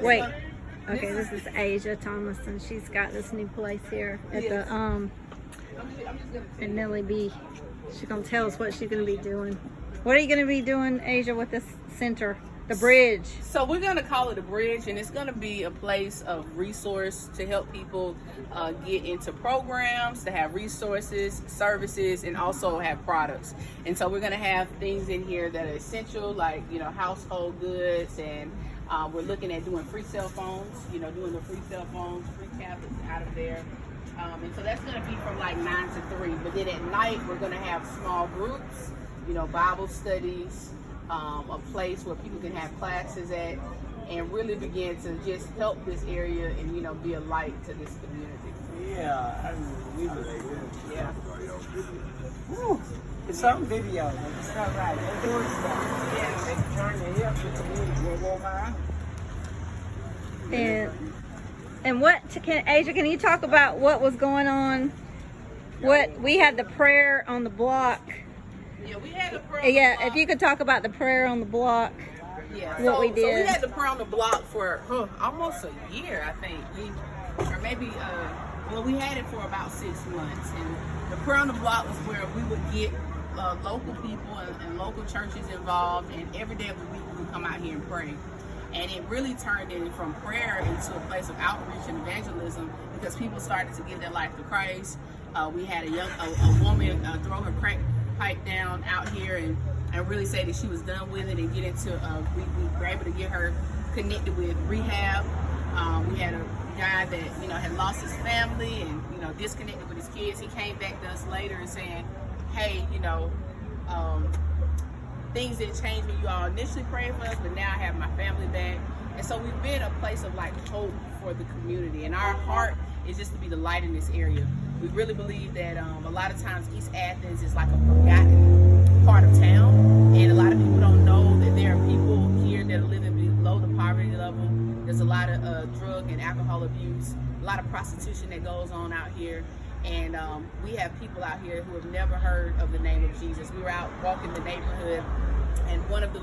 Wait. Okay, this is Asia Thomas, and she's got this new place here at the and Nellie B. She's gonna tell us what she's gonna be doing. What are you gonna be doing, Asia, with this center, the bridge? So we're gonna call it a bridge, and it's gonna be a place of resource to help people get into programs, to have resources, services, and also have products. And so we're gonna have things in here that are essential, like household goods, and we're looking at doing free cell phones. Doing the free cell phones, free tablets out of there. And so that's going to be from like 9 to 3. But then at night, we're going to have small groups, Bible studies, a place where people can have classes at, and really begin to just help this area and, be a light to this community. Yeah, I believe it. Yeah. Woo. It's some video, but it's not right. They're doing stuff. Yeah, they turn your hip, the community will go by. And what Asia, can you talk about what was going on? What we had the prayer on the block. Yeah, we had the prayer. Yeah, on the block. if you could talk about the prayer on the block. Yeah, what we did. So we had the prayer on the block for almost a year, I think. Or maybe we had it for about 6 months. And the prayer on the block was where we would get local people and local churches involved, and every day of the week we would come out here and pray. And it really turned in from prayer into a place of outreach and evangelism, because people started to give their life to Christ. We had a woman throw her crack pipe down out here and really say that she was done with it, and get into we were able to get her connected with rehab. We had a guy that had lost his family and disconnected with his kids. He came back to us later and saying, hey, things didn't change when you all initially prayed for us, but now I have my family back. And so we've been a place of hope for the community, and our heart is just to be the light in this area. We really believe that a lot of times East Athens is like a forgotten part of town, and a lot of people don't know that there are people here that are living below the poverty level. There's a lot of drug and alcohol abuse, a lot of prostitution that goes on out here. And we have people out here who have never heard of the name of Jesus. We were out walking the neighborhood, and one of the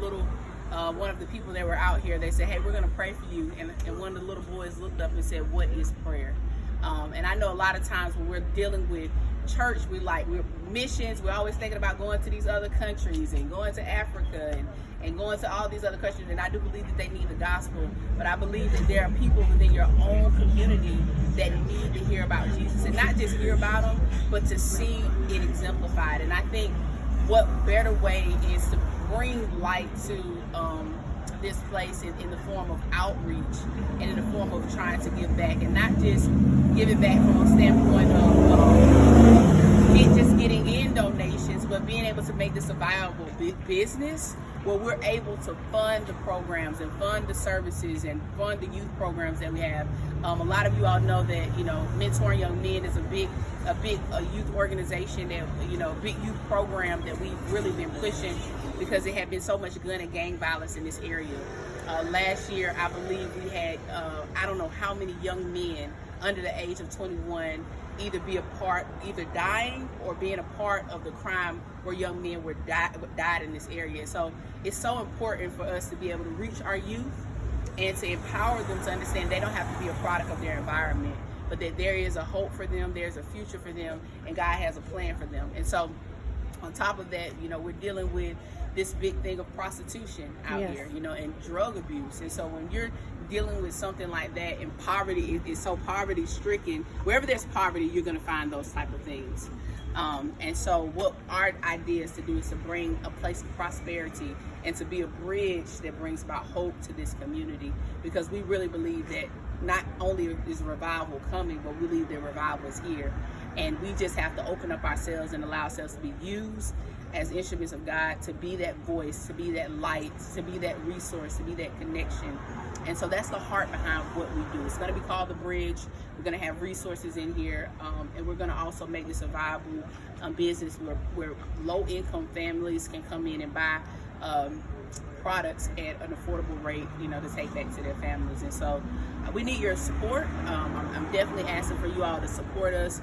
people that were out here, they said, hey, we're going to pray for you. And one of the little boys looked up and said, what is prayer? And I know a lot of times when we're dealing with church, we're missions. We're always thinking about going to these other countries and going to Africa and going to all these other countries. And I do believe that they need the gospel. But I believe that there are people within your own community that need to hear about Jesus, and not just hear about him, but to see it exemplified. And I think what better way is to bring light to this place in the form of outreach and in the form of trying to give back, and not just give it back from a standpoint of just getting in donations, but being able to make this a viable business where we're able to fund the programs and fund the services and fund the youth programs that we have. A lot of you all know that Mentoring Young Men is a big youth organization, that big youth program that we've really been pushing, because there had been so much gun and gang violence in this area. Last year, I believe we had I don't know how many young men under the age of 21 either dying or being a part of the crime where young men died in this area. So it's so important for us to be able to reach our youth and to empower them to understand they don't have to be a product of their environment, but that there is a hope for them, there's a future for them, and God has a plan for them. And so on top of that, we're dealing with this big thing of prostitution out here, and drug abuse. And so when you're dealing with something like that, and poverty is so poverty stricken, wherever there's poverty, you're going to find those type of things. And so what our idea is to do is to bring a place of prosperity and to be a bridge that brings about hope to this community, because we really believe that not only is revival coming, but we believe that revival is here. And we just have to open up ourselves and allow ourselves to be used as instruments of God, to be that voice, to be that light, to be that resource, to be that connection. And so that's the heart behind what we do. It's going to be called The Bridge. We're going to have resources in here, and we're going to also make this a viable business where low-income families can come in and buy products at an affordable rate, to take back to their families. And so we need your support. I'm definitely asking for you all to support us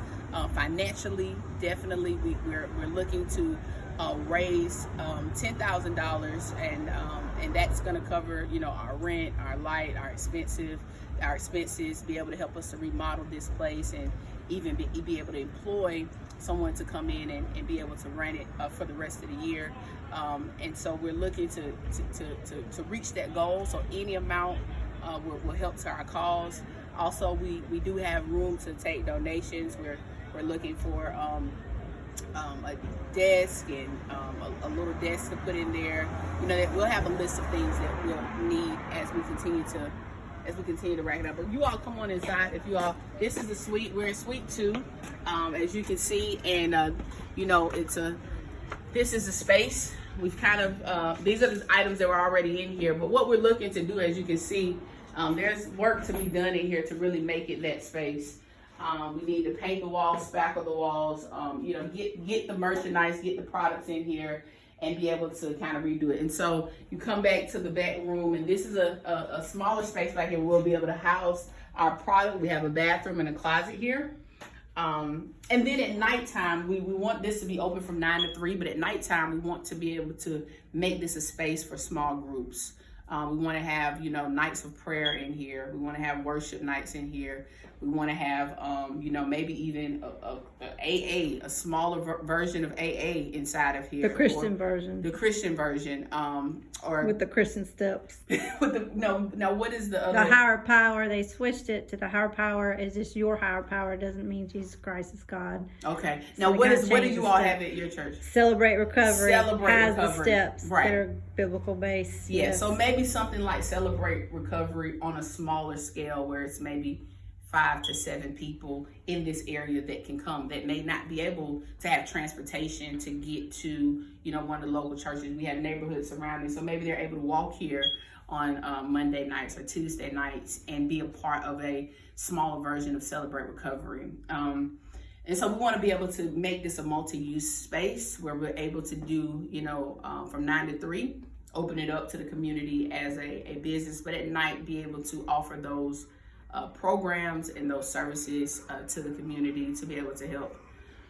financially. Definitely, we're looking to raise $10,000, and that's going to cover, you know, our rent, our light, our expenses, be able to help us to remodel this place, and even be able to employ someone to come in and be able to run it for the rest of the year. And so we're looking to reach that goal. So any amount will help to our cause. Also, we do have room to take donations. We're looking for a desk and a little desk to put in there. You know, that we'll have a list of things that we'll need as we continue to rack it up. But you all come on inside. If you all, this is the suite. We're in suite 2, as you can see, and you know, this is the space. We've kind of these are the items that were already in here. But what we're looking to do, as you can see, there's work to be done in here to really make it that space. We need to paint the walls, spackle the walls, you know, get the merchandise, get the products in here, and be able to kind of redo it. And so you come back to the back room, and this is a smaller space back here. We'll be able to house our product. We have a bathroom and a closet here. And then at nighttime, we want this to be open from 9 to 3, but at nighttime, we want to be able to make this a space for small groups. We want to have, you know, nights of prayer in here. We want to have worship nights in here. We want to have, you know, maybe even a smaller version of AA inside of here. The Christian version. The Christian version, or with the Christian steps. With the no. What is the other? The higher power. They switched it to the higher power. Is just your higher power. It doesn't mean Jesus Christ is God. Okay. So now, what do you all have at your church? Celebrate Recovery has Recovery. the steps Right. that are biblical based. Yeah. Yes. So maybe something like Celebrate Recovery on a smaller scale, where it's maybe 5 to 7 people in this area that can come, that may not be able to have transportation to get to, you know, one of the local churches. We have neighborhoods surrounding, so maybe they're able to walk here on Monday nights or Tuesday nights and be a part of a smaller version of Celebrate Recovery. And so we want to be able to make this a multi-use space where we're able to do, you know, from 9 to 3, open it up to the community as a business, but at night be able to offer those programs and those services to the community to be able to help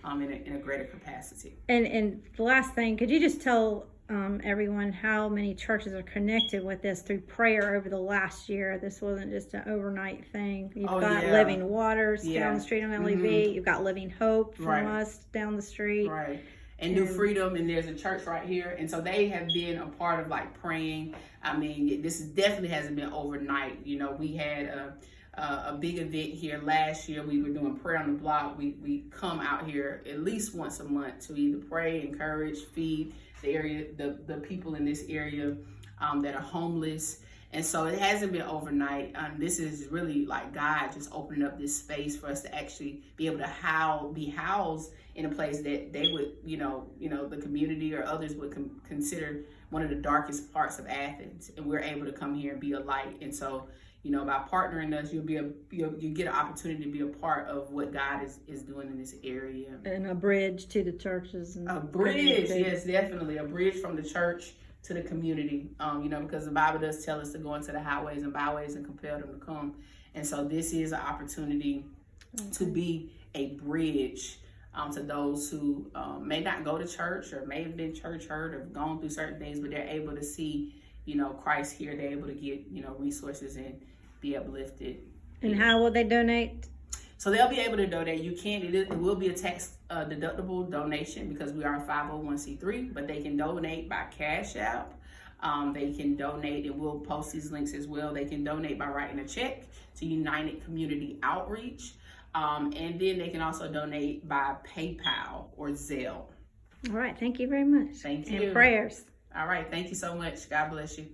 in a greater capacity. And the last thing, could you just tell everyone how many churches are connected with this through prayer over the last year? This wasn't just an overnight thing. You've got Living Waters down the street on LEB. Mm-hmm. You've got Living Hope from us down the street. Right. And New Freedom, and there's a church right here. And so they have been a part of like praying. I mean, this definitely hasn't been overnight. You know, we had a big event here last year. We were doing prayer on the block. We come out here at least once a month to either pray, encourage, feed the area, the people in this area that are homeless. And so it hasn't been overnight. This is really like God just opening up this space for us to actually be able to be housed in a place that they would, you know, the community or others would consider one of the darkest parts of Athens. And we're able to come here and be a light. And so, you know, by partnering us, you get an opportunity to be a part of what God is doing in this area. And a bridge to the churches. A bridge, yes, definitely. A bridge from the church to the community, you know, because the Bible does tell us to go into the highways and byways and compel them to come. And so this is an opportunity to be a bridge to those who may not go to church or may have been church hurt or gone through certain things, but they're able to see, you know, Christ here. They're able to get, you know, resources and be uplifted. And how will they donate? So they'll be able to donate. It will be a tax deductible donation because we are a 501c3, but they can donate by Cash App. They can donate, and we'll post these links as well. They can donate by writing a check to United Community Outreach. And then they can also donate by PayPal or Zelle. All right. Thank you very much. Thank you. And prayers. All right. Thank you so much. God bless you.